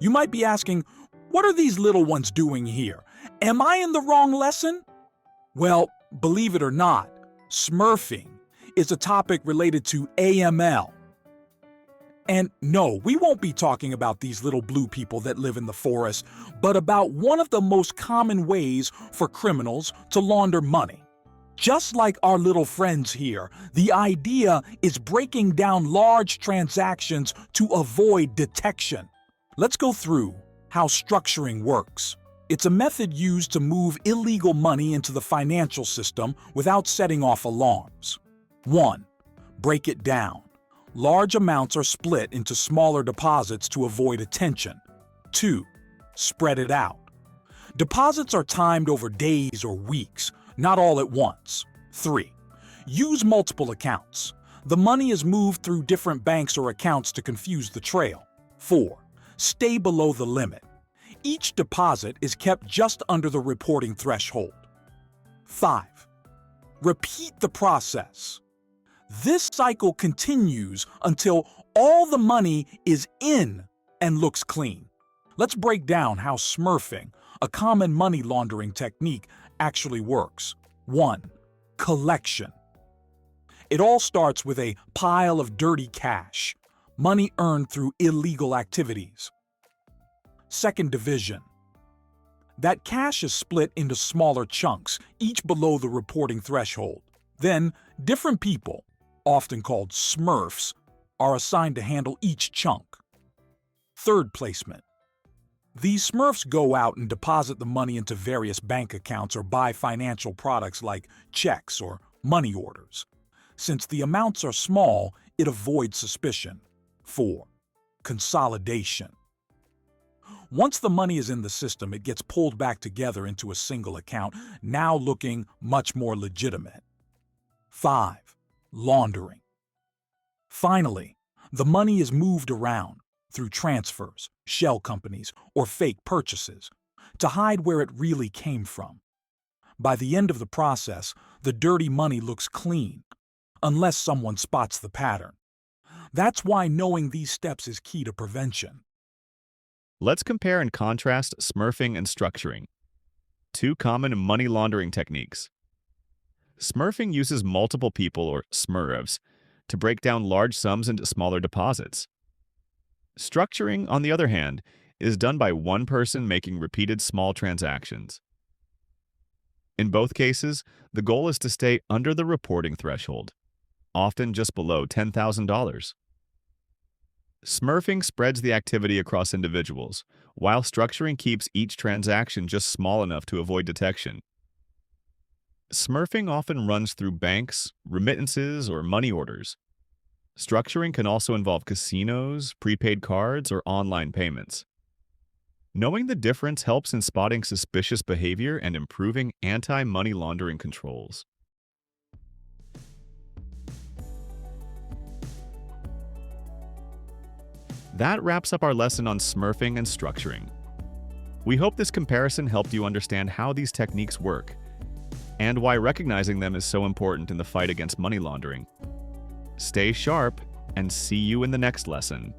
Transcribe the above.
You might be asking, what are these little ones doing here? Am I in the wrong lesson? Well, believe it or not, Smurfing is a topic related to AML. And no, we won't be talking about these little blue people that live in the forest, but about one of the most common ways for criminals to launder money. Just like our little friends here, the idea is breaking down large transactions to avoid detection. Let's go through how structuring works. It's a method used to move illegal money into the financial system without setting off alarms. 1. Break it down. Large amounts are split into smaller deposits to avoid attention. 2. Spread it out. Deposits are timed over days or weeks, not all at once. 3. Use multiple accounts. The money is moved through different banks or accounts to confuse the trail. 4. Stay below the limit. Each deposit is kept just under the reporting threshold. 5. Repeat the process. This cycle continues until all the money is in and looks clean. Let's break down how smurfing, a common money laundering technique, actually works. 1. Collection. It all starts with a pile of dirty cash, money earned through illegal activities. 2nd division. That cash is split into smaller chunks, each below the reporting threshold. Then, different people, often called Smurfs, are assigned to handle each chunk. 3rd placement. These Smurfs go out and deposit the money into various bank accounts or buy financial products like checks or money orders. Since the amounts are small, it avoids suspicion. 4. Consolidation. Once the money is in the system, it gets pulled back together into a single account, now looking much more legitimate. 5. Laundering. Finally, the money is moved around through transfers, shell companies, or fake purchases to hide where it really came from. By the end of the process, the dirty money looks clean, unless someone spots the pattern. That's why knowing these steps is key to prevention. Let's compare and contrast smurfing and structuring, two common money laundering techniques. Smurfing uses multiple people, or smurfs, to break down large sums into smaller deposits. Structuring, on the other hand, is done by one person making repeated small transactions. In both cases, the goal is to stay under the reporting threshold, often just below $10,000. Smurfing spreads the activity across individuals, while structuring keeps each transaction just small enough to avoid detection. Smurfing often runs through banks, remittances, or money orders. Structuring can also involve casinos, prepaid cards, or online payments. Knowing the difference helps in spotting suspicious behavior and improving anti-money laundering controls. That wraps up our lesson on smurfing and structuring. We hope this comparison helped you understand how these techniques work and why recognizing them is so important in the fight against money laundering. Stay sharp and see you in the next lesson.